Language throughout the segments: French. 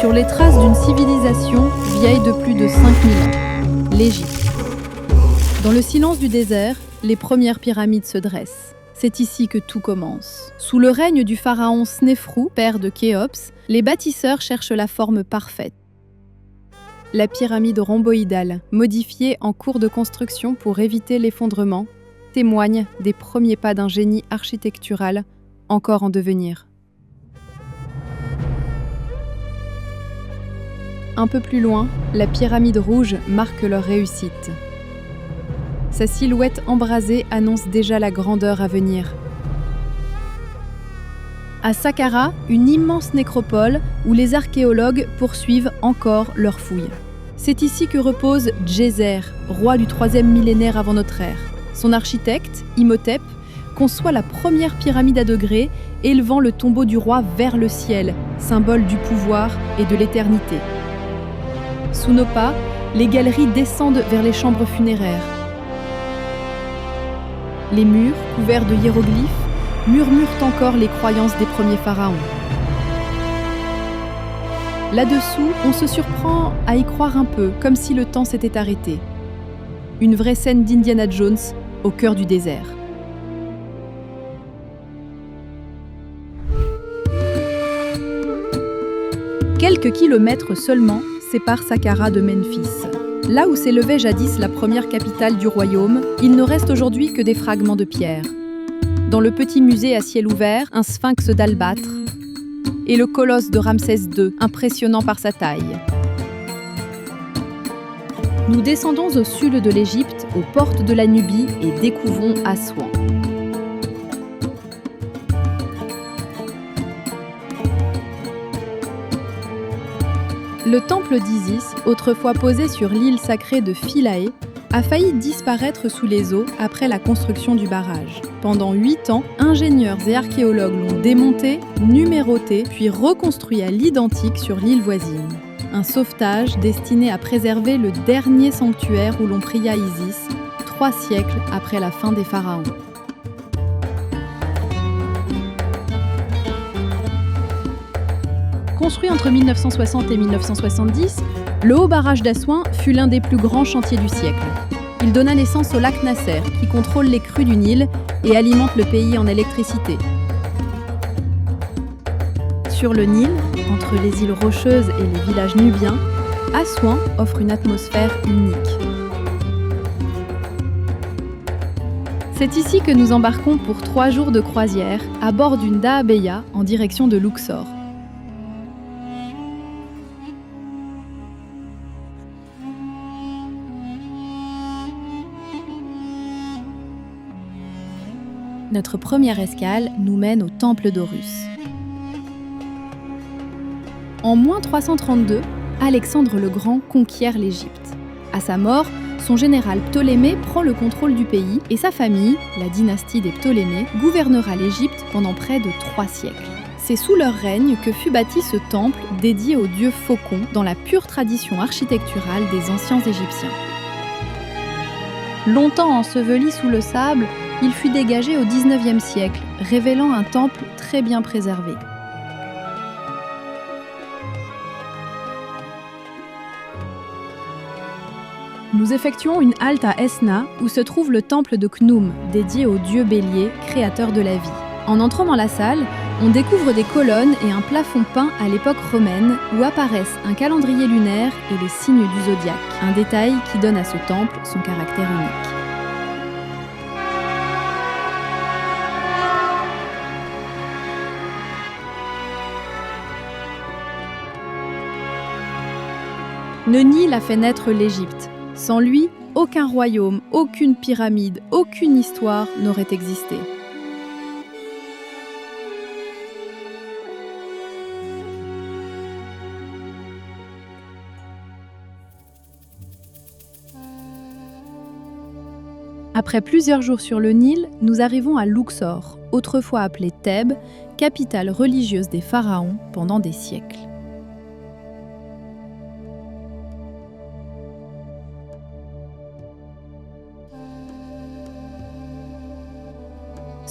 sur les traces d'une civilisation vieille de plus de 5000 ans, l'Égypte. Dans le silence du désert, les premières pyramides se dressent. C'est ici que tout commence. Sous le règne du pharaon Snéfrou, père de Khéops, les bâtisseurs cherchent la forme parfaite. La pyramide rhomboïdale, modifiée en cours de construction pour éviter l'effondrement, témoigne des premiers pas d'un génie architectural encore en devenir. Un peu plus loin, la pyramide rouge marque leur réussite. Sa silhouette embrasée annonce déjà la grandeur à venir. À Saqqara, une immense nécropole où les archéologues poursuivent encore leurs fouilles. C'est ici que repose Djéser, roi du 3e millénaire avant notre ère. Son architecte, Imhotep, conçoit la première pyramide à degrés, élevant le tombeau du roi vers le ciel, symbole du pouvoir et de l'éternité. Sous nos pas, les galeries descendent vers les chambres funéraires. Les murs, couverts de hiéroglyphes, murmurent encore les croyances des premiers pharaons. Là-dessous, on se surprend à y croire un peu, comme si le temps s'était arrêté. Une vraie scène d'Indiana Jones au cœur du désert. Quelques kilomètres seulement séparent Saqqara de Memphis. Là où s'élevait jadis la première capitale du royaume, il ne reste aujourd'hui que des fragments de pierre. Dans le petit musée à ciel ouvert, un sphinx d'albâtre et le colosse de Ramsès II, impressionnant par sa taille. Nous descendons au sud de l'Égypte, aux portes de la Nubie et découvrons Assouan. Le temple d'Isis, autrefois posé sur l'île sacrée de Philae, a failli disparaître sous les eaux après la construction du barrage. Pendant 8 ans, ingénieurs et archéologues l'ont démonté, numéroté, puis reconstruit à l'identique sur l'île voisine. Un sauvetage destiné à préserver le dernier sanctuaire où l'on pria Isis, 3 siècles après la fin des pharaons. Construit entre 1960 et 1970, le haut barrage d'Assouan fut l'un des plus grands chantiers du siècle. Il donna naissance au lac Nasser, qui contrôle les crues du Nil et alimente le pays en électricité. Sur le Nil, entre les îles Rocheuses et les villages nubiens, Assouan offre une atmosphère unique. C'est ici que nous embarquons pour 3 jours de croisière à bord d'une dahabeya en direction de Luxor. Notre première escale nous mène au temple d'Horus. En -332, Alexandre le Grand conquiert l'Égypte. À sa mort, son général Ptolémée prend le contrôle du pays et sa famille, la dynastie des Ptolémées, gouvernera l'Égypte pendant près de 3 siècles. C'est sous leur règne que fut bâti ce temple dédié au dieu Faucon dans la pure tradition architecturale des anciens Égyptiens. Longtemps enseveli sous le sable, il fut dégagé au XIXe siècle, révélant un temple très bien préservé. Nous effectuons une halte à Esna, où se trouve le temple de Khnoum, dédié au dieu bélier, créateur de la vie. En entrant dans la salle, on découvre des colonnes et un plafond peint à l'époque romaine, où apparaissent un calendrier lunaire et les signes du zodiaque, un détail qui donne à ce temple son caractère unique. Le Nil a fait naître l'Égypte. Sans lui, aucun royaume, aucune pyramide, aucune histoire n'aurait existé. Après plusieurs jours sur le Nil, nous arrivons à Luxor, autrefois appelée Thèbes, capitale religieuse des pharaons pendant des siècles.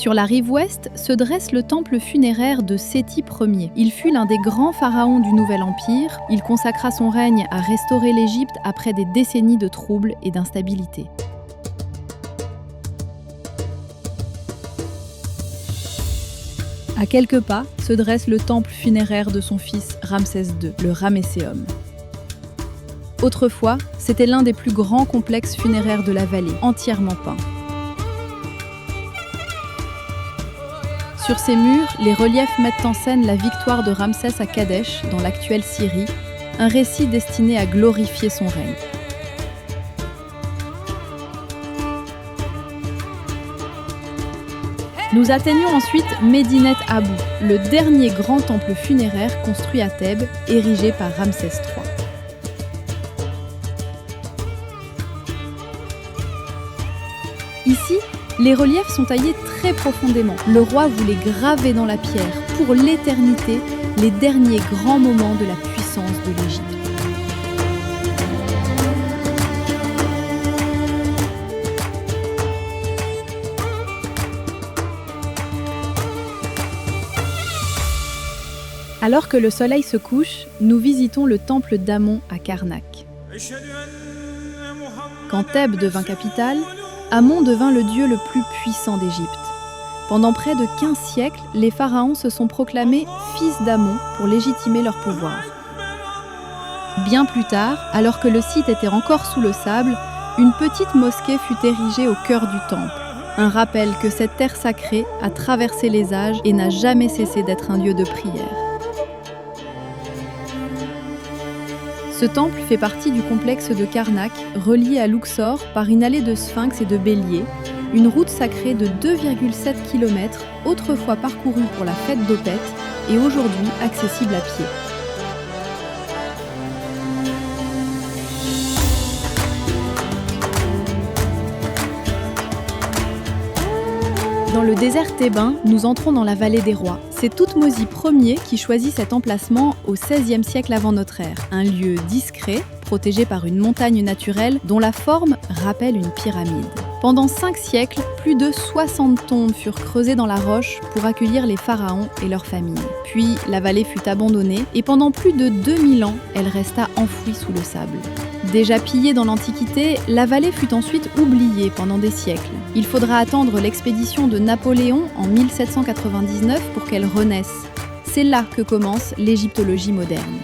Sur la rive ouest se dresse le temple funéraire de Séti Ier. Il fut l'un des grands pharaons du Nouvel Empire. Il consacra son règne à restaurer l'Égypte après des décennies de troubles et d'instabilité. À quelques pas se dresse le temple funéraire de son fils Ramsès II, le Ramesséum. Autrefois, c'était l'un des plus grands complexes funéraires de la vallée, entièrement peint. Sur ses murs, les reliefs mettent en scène la victoire de Ramsès à Kadesh, dans l'actuelle Syrie, un récit destiné à glorifier son règne. Nous atteignons ensuite Medinet Abou, le dernier grand temple funéraire construit à Thèbes, érigé par Ramsès III. Ici, les reliefs sont taillés très profondément. Le roi voulait graver dans la pierre, pour l'éternité, les derniers grands moments de la puissance de l'Égypte. Alors que le soleil se couche, nous visitons le temple d'Amon à Karnak. Quand Thèbes devint capitale, Amon devint le dieu le plus puissant d'Égypte. Pendant près de 15 siècles, les pharaons se sont proclamés fils d'Amon pour légitimer leur pouvoir. Bien plus tard, alors que le site était encore sous le sable, une petite mosquée fut érigée au cœur du temple. Un rappel que cette terre sacrée a traversé les âges et n'a jamais cessé d'être un lieu de prière. Ce temple fait partie du complexe de Karnak, relié à Luxor par une allée de sphinx et de béliers, une route sacrée de 2,7 km, autrefois parcourue pour la fête d'Opet et aujourd'hui accessible à pied. Dans le désert thébain, nous entrons dans la vallée des rois. C'est Thoutmôsis Ier qui choisit cet emplacement au XVIe siècle avant notre ère. Un lieu discret, protégé par une montagne naturelle dont la forme rappelle une pyramide. Pendant 5 siècles, plus de 60 tombes furent creusées dans la roche pour accueillir les pharaons et leurs familles. Puis la vallée fut abandonnée et pendant plus de 2000 ans, elle resta enfouie sous le sable. Déjà pillée dans l'Antiquité, la vallée fut ensuite oubliée pendant des siècles. Il faudra attendre l'expédition de Napoléon en 1799 pour qu'elle renaisse. C'est là que commence l'égyptologie moderne.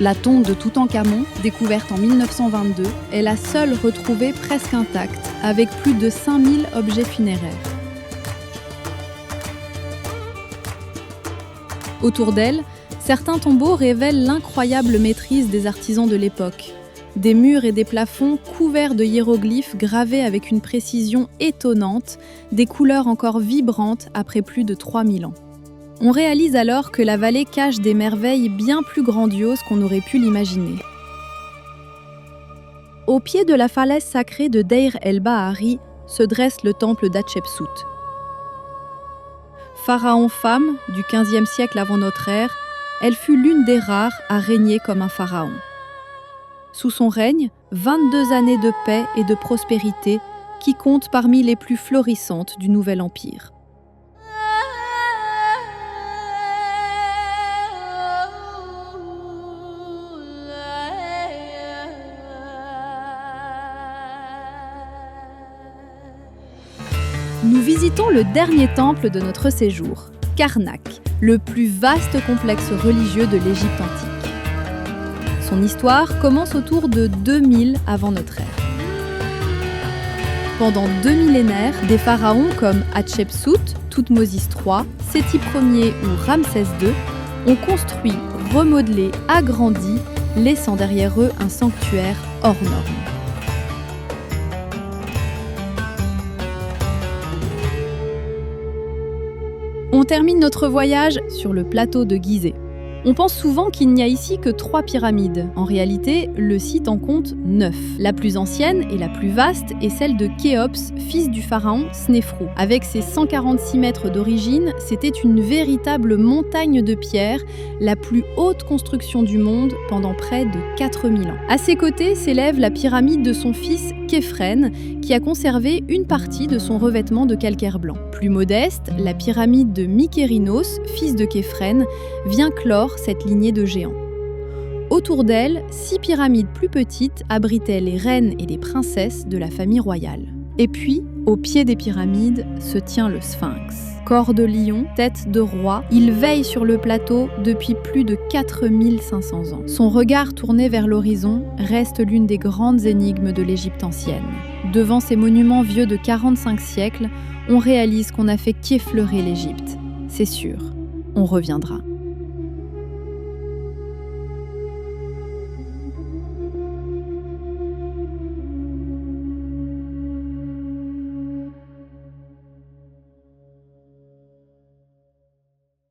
La tombe de Toutankhamon, découverte en 1922, est la seule retrouvée presque intacte, avec plus de 5000 objets funéraires. Autour d'elle, certains tombeaux révèlent l'incroyable maîtrise des artisans de l'époque. Des murs et des plafonds couverts de hiéroglyphes gravés avec une précision étonnante, des couleurs encore vibrantes après plus de 3000 ans. On réalise alors que la vallée cache des merveilles bien plus grandioses qu'on aurait pu l'imaginer. Au pied de la falaise sacrée de Deir el-Bahari se dresse le temple d'Hatchepsout. Pharaon femme du XVe siècle avant notre ère, elle fut l'une des rares à régner comme un pharaon. Sous son règne, 22 années de paix et de prospérité qui comptent parmi les plus florissantes du Nouvel Empire. Nous visitons le dernier temple de notre séjour, Karnak, le plus vaste complexe religieux de l'Égypte antique. Son histoire commence autour de 2000 avant notre ère. Pendant 2 millénaires, des pharaons comme Hatshepsut, Thoutmôsis III, Séti Ier ou Ramsès II ont construit, remodelé, agrandi, laissant derrière eux un sanctuaire hors norme. On termine notre voyage sur le plateau de Gizeh. On pense souvent qu'il n'y a ici que 3 pyramides. En réalité, le site en compte 9. La plus ancienne et la plus vaste est celle de Khéops, fils du pharaon Snéfrou. Avec ses 146 mètres d'origine, c'était une véritable montagne de pierre, la plus haute construction du monde pendant près de 4000 ans. À ses côtés s'élève la pyramide de son fils Képhren, qui a conservé une partie de son revêtement de calcaire blanc. Plus modeste, la pyramide de Mykérinos, fils de Képhren, vient clore cette lignée de géants. Autour d'elle, 6 pyramides plus petites abritaient les reines et les princesses de la famille royale. Et puis, au pied des pyramides, se tient le Sphinx. Corps de lion, tête de roi, il veille sur le plateau depuis plus de 4500 ans. Son regard tourné vers l'horizon reste l'une des grandes énigmes de l'Égypte ancienne. Devant ces monuments vieux de 45 siècles, on réalise qu'on n'a fait qu'effleurer l'Égypte. C'est sûr, on reviendra.